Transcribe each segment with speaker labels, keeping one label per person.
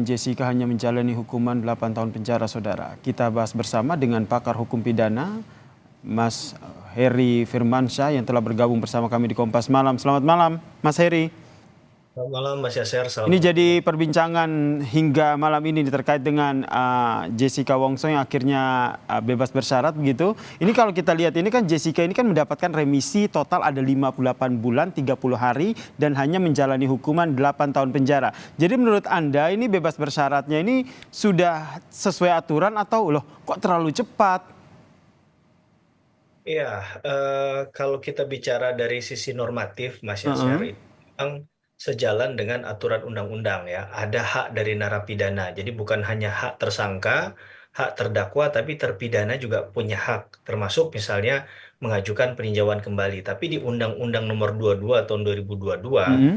Speaker 1: Jessica hanya menjalani hukuman 8 tahun penjara, saudara. Kita bahas bersama dengan pakar hukum pidana, Mas Heri Firmansyah yang telah bergabung bersama kami di Kompas Malam. Selamat malam, Mas Heri.
Speaker 2: Selamat malam Mas Yaser,
Speaker 1: Ini
Speaker 2: salam.
Speaker 1: jadi perbincangan hingga malam ini terkait dengan Jessica Wongso yang akhirnya bebas bersyarat begitu. Ini kalau kita lihat ini kan Jessica ini kan mendapatkan remisi total ada 58 bulan 30 hari dan hanya menjalani hukuman 8 tahun penjara. Jadi menurut Anda ini bebas bersyaratnya ini sudah sesuai aturan atau loh kok terlalu cepat?
Speaker 2: Iya, kalau kita bicara dari sisi normatif Mas Yaser,
Speaker 1: Heeh.
Speaker 2: itu memang sejalan dengan aturan undang-undang ya. Ada hak dari narapidana, jadi bukan hanya hak tersangka, hak terdakwa, tapi terpidana juga punya hak, termasuk misalnya mengajukan peninjauan kembali. Tapi di Undang-Undang Nomor 22 tahun 2022,
Speaker 1: Mm-mm.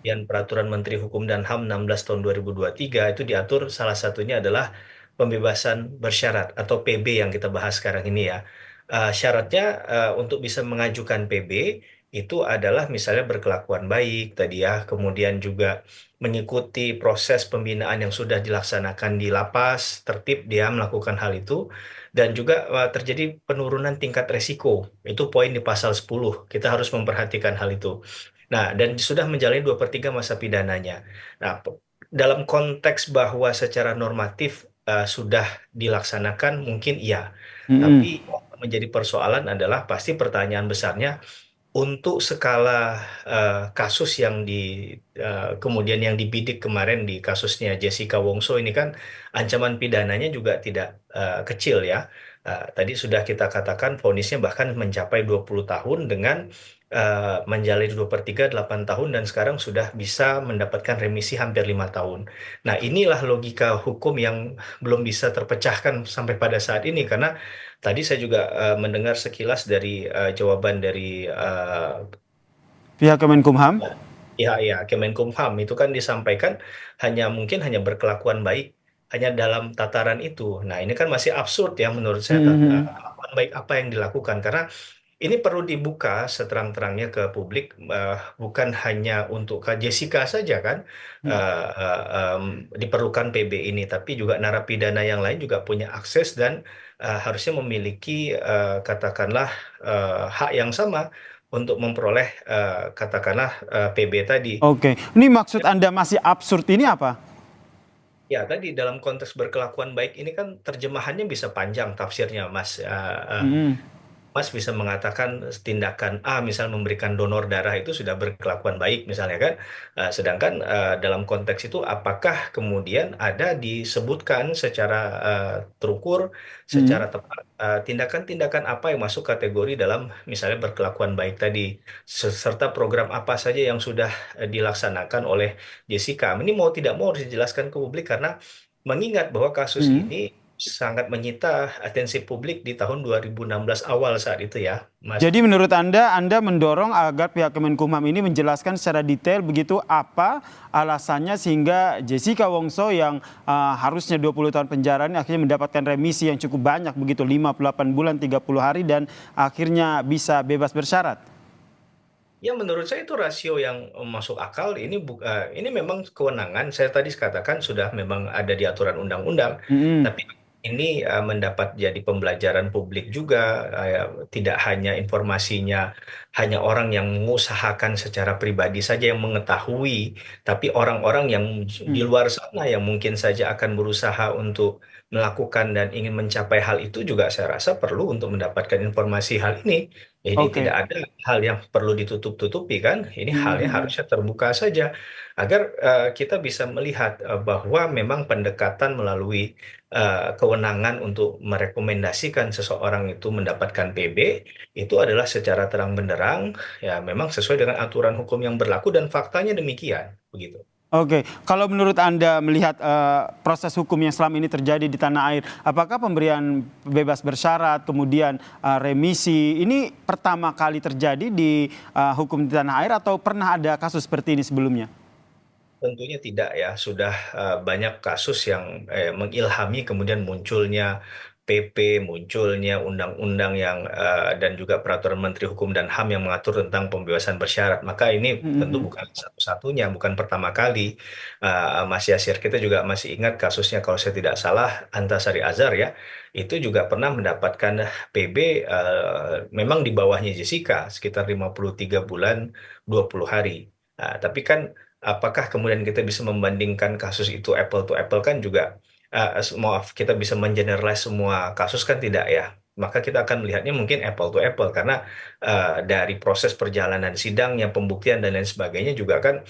Speaker 2: dan Peraturan Menteri Hukum dan HAM 16 tahun 2023 itu diatur salah satunya adalah pembebasan bersyarat atau PB yang kita bahas sekarang ini ya. Syaratnya untuk bisa mengajukan PB itu adalah misalnya berkelakuan baik tadi ya, kemudian juga mengikuti proses pembinaan yang sudah dilaksanakan di lapas, tertib dia melakukan hal itu, dan juga terjadi penurunan tingkat resiko. Itu poin di pasal 10. Kita harus memperhatikan hal itu. Nah, dan sudah menjalani 2/3 masa pidananya. Nah, dalam konteks bahwa secara normatif sudah dilaksanakan, mungkin iya. Tapi
Speaker 1: Mm-mm.
Speaker 2: yang menjadi persoalan adalah pasti pertanyaan besarnya untuk skala kasus yang kemudian yang dibidik kemarin di kasusnya Jessica Wongso ini kan ancaman pidananya juga tidak kecil ya. Tadi sudah kita katakan vonisnya bahkan mencapai 20 tahun dengan menjalani 2/3 8 tahun dan sekarang sudah bisa mendapatkan remisi hampir 5 tahun. Nah, inilah logika hukum yang belum bisa terpecahkan sampai pada saat ini karena tadi saya juga mendengar sekilas dari jawaban dari
Speaker 1: Pihak Kemenkumham.
Speaker 2: ya Kemenkumham itu kan disampaikan mungkin hanya berkelakuan baik hanya dalam tataran itu. Nah, ini kan masih absurd ya menurut saya
Speaker 1: Mm-mm.
Speaker 2: kelakuan baik apa yang dilakukan karena ini perlu dibuka seterang-terangnya ke publik, bukan hanya untuk Kak Jessica saja kan diperlukan PB ini, tapi juga narapidana yang lain juga punya akses dan harusnya memiliki katakanlah hak yang sama untuk memperoleh katakanlah PB tadi.
Speaker 1: Oke, ini maksud Anda masih absurd ini apa?
Speaker 2: Ya, tadi dalam konteks berkelakuan baik ini kan terjemahannya bisa panjang tafsirnya, Mas.
Speaker 1: Mm-mm.
Speaker 2: Mas bisa mengatakan tindakan A, misal memberikan donor darah itu sudah berkelakuan baik, misalnya kan. Sedangkan dalam konteks itu, apakah kemudian ada disebutkan secara terukur, secara
Speaker 1: Mm-mm.
Speaker 2: tepat, tindakan-tindakan apa yang masuk kategori dalam misalnya berkelakuan baik tadi, serta program apa saja yang sudah dilaksanakan oleh Jessica. Ini mau tidak mau harus dijelaskan ke publik karena mengingat bahwa kasus
Speaker 1: Mm-mm.
Speaker 2: ini sangat menyita atensi publik di tahun 2016 awal saat itu ya, Mas.
Speaker 1: Jadi menurut Anda mendorong agar pihak Kemenkumham ini menjelaskan secara detail begitu apa alasannya sehingga Jessica Wongso yang harusnya 20 tahun penjara ini akhirnya mendapatkan remisi yang cukup banyak begitu 58 bulan 30 hari dan akhirnya bisa bebas bersyarat.
Speaker 2: Ya menurut saya itu rasio yang masuk akal. Ini memang kewenangan. Saya tadi katakan sudah memang ada di aturan undang-undang.
Speaker 1: Mm-mm.
Speaker 2: Tapi ini mendapat jadi pembelajaran publik juga. Tidak hanya informasinya hanya orang yang mengusahakan secara pribadi saja yang mengetahui, tapi orang-orang yang di
Speaker 1: Mm.
Speaker 2: luar sana yang mungkin saja akan berusaha untuk melakukan dan ingin mencapai hal itu juga saya rasa perlu untuk mendapatkan informasi hal ini. Jadi tidak
Speaker 1: Oke.
Speaker 2: ada hal yang perlu ditutup-tutupi kan, ini halnya
Speaker 1: Mm-mm.
Speaker 2: harusnya terbuka saja agar kita bisa melihat bahwa memang pendekatan melalui kewenangan untuk merekomendasikan seseorang itu mendapatkan PB itu adalah secara terang benderang ya memang sesuai dengan aturan hukum yang berlaku dan faktanya demikian begitu.
Speaker 1: Oke, kalau menurut Anda melihat proses hukum yang selama ini terjadi di tanah air, apakah pemberian bebas bersyarat, kemudian remisi, ini pertama kali terjadi di hukum di tanah air atau pernah ada kasus seperti ini sebelumnya?
Speaker 2: Tentunya tidak ya, sudah banyak kasus yang mengilhami kemudian munculnya PP, munculnya undang-undang yang dan juga peraturan Menteri Hukum dan HAM yang mengatur tentang pembebasan bersyarat. Maka ini tentu
Speaker 1: Mhm.
Speaker 2: bukan satu-satunya, bukan pertama kali. Mas Yasir, kita juga masih ingat kasusnya kalau saya tidak salah Antasari Azhar ya, itu juga pernah mendapatkan PB memang di bawahnya Jessica sekitar 53 bulan 20 hari. Tapi kan apakah kemudian kita bisa membandingkan kasus itu apple to apple kan juga maaf, kita bisa mengeneralize semua kasus kan tidak ya. Maka kita akan melihatnya mungkin apple to apple karena dari proses perjalanan sidangnya, pembuktian dan lain sebagainya juga kan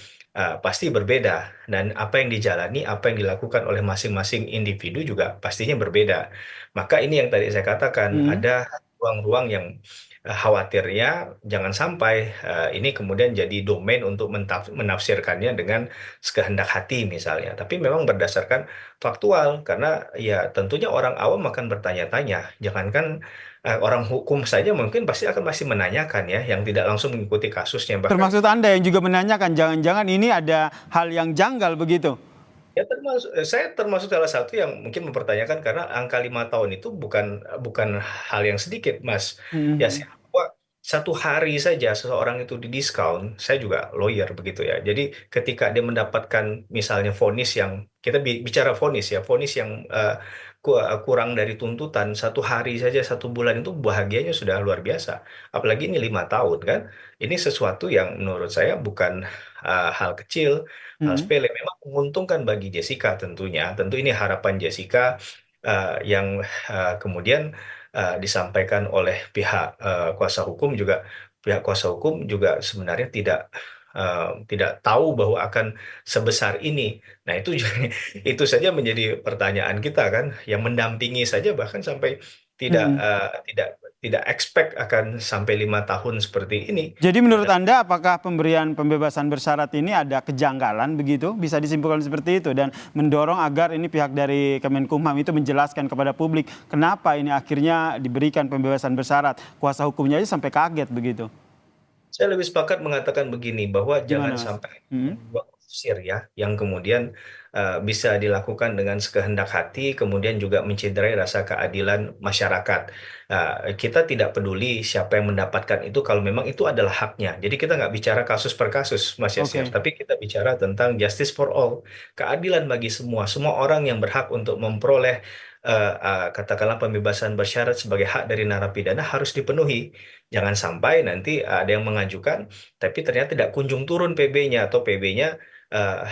Speaker 2: pasti berbeda. Dan apa yang dijalani, apa yang dilakukan oleh masing-masing individu juga pastinya berbeda. Maka ini yang tadi saya katakan
Speaker 1: Mhm.
Speaker 2: ada ruang-ruang yang khawatirnya jangan sampai ini kemudian jadi domain untuk menafsirkannya dengan sekehendak hati misalnya. Tapi memang berdasarkan faktual karena ya tentunya orang awam akan bertanya-tanya. Jangankan orang hukum saja mungkin pasti akan masih menanyakan ya yang tidak langsung mengikuti kasusnya. Bahkan
Speaker 1: Termaksud Anda yang juga menanyakan, jangan-jangan ini ada hal yang janggal begitu?
Speaker 2: ya termasuk saya termasuk salah satu yang mungkin mempertanyakan karena angka 5 tahun itu bukan bukan hal yang sedikit, Mas. Ya
Speaker 1: Mhm.
Speaker 2: siapa satu hari saja seseorang itu didiskon, saya juga lawyer begitu ya. Jadi ketika dia mendapatkan misalnya vonis yang kita bicara vonis ya, vonis yang kurang dari tuntutan 1 hari saja 1 bulan itu bahagianya sudah luar biasa. Apalagi ini 5 tahun kan, ini sesuatu yang menurut saya bukan hal kecil. Hal
Speaker 1: Mhm.
Speaker 2: sepele memang menguntungkan bagi Jessica tentunya. Tentu ini harapan Jessica yang kemudian disampaikan oleh pihak kuasa hukum juga. Pihak kuasa hukum juga sebenarnya tidak tahu bahwa akan sebesar ini. Nah, itu itu saja menjadi pertanyaan kita kan, yang mendampingi saja bahkan sampai tidak
Speaker 1: Mhm.
Speaker 2: tidak expect akan sampai 5 tahun seperti ini.
Speaker 1: Jadi menurut
Speaker 2: Padahal
Speaker 1: Anda apakah pemberian pembebasan bersyarat ini ada kejanggalan begitu? Bisa disimpulkan seperti itu dan mendorong agar ini pihak dari Kemenkumham itu menjelaskan kepada publik kenapa ini akhirnya diberikan pembebasan bersyarat. Kuasa hukumnya aja sampai kaget begitu.
Speaker 2: saya lebih sepakat mengatakan begini, bahwa jangan
Speaker 1: Gimana, Mas?
Speaker 2: sampai
Speaker 1: Mhm.
Speaker 2: membuat tafsir ya, yang kemudian bisa dilakukan dengan sekehendak hati, kemudian juga mencederai rasa keadilan masyarakat. Kita tidak peduli siapa yang mendapatkan itu kalau memang itu adalah haknya. Jadi kita nggak bicara kasus per kasus, Mas Yasir,
Speaker 1: Oke.
Speaker 2: tapi kita bicara tentang justice for all, keadilan bagi semua, semua orang yang berhak untuk memperoleh katakanlah pembebasan bersyarat sebagai hak dari narapidana harus dipenuhi. Jangan sampai nanti ada yang mengajukan, tapi ternyata tidak kunjung turun PB-nya atau PB-nya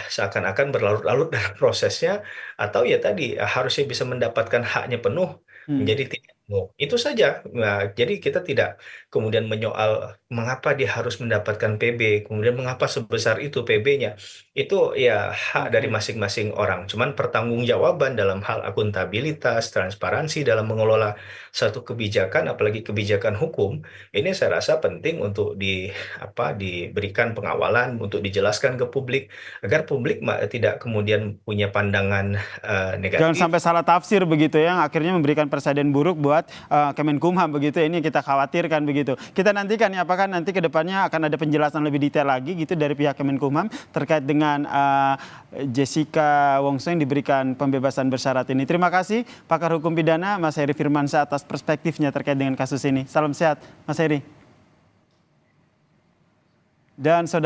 Speaker 2: seakan-akan berlarut-larut dalam prosesnya, atau ya tadi harusnya bisa mendapatkan haknya penuh
Speaker 1: Mhm.
Speaker 2: menjadi tidak penuh. Itu saja. Nah, jadi kita tidak kemudian menyoal mengapa dia harus mendapatkan PB, kemudian mengapa sebesar itu PB-nya. Itu ya hak dari
Speaker 1: Oke.
Speaker 2: masing-masing orang. Cuman pertanggungjawaban dalam hal akuntabilitas, transparansi dalam mengelola satu kebijakan, apalagi kebijakan hukum, ini saya rasa penting untuk diberikan pengawalan, untuk dijelaskan ke publik agar publik tidak kemudian punya pandangan
Speaker 1: Jangan
Speaker 2: negatif.
Speaker 1: sampai salah tafsir begitu ya, yang akhirnya memberikan presiden buruk buat Kemenkumham begitu ya, ini yang kita khawatirkan begitu. Kita nantikan ya apakah nanti ke depannya akan ada penjelasan lebih detail lagi gitu dari pihak Kemenkumham terkait dengan Jessica Wongso yang diberikan pembebasan bersyarat ini. Terima kasih pakar hukum pidana Mas Heri Firmansyah atas perspektifnya terkait dengan kasus ini. Salam sehat Mas Heri. Dan saudara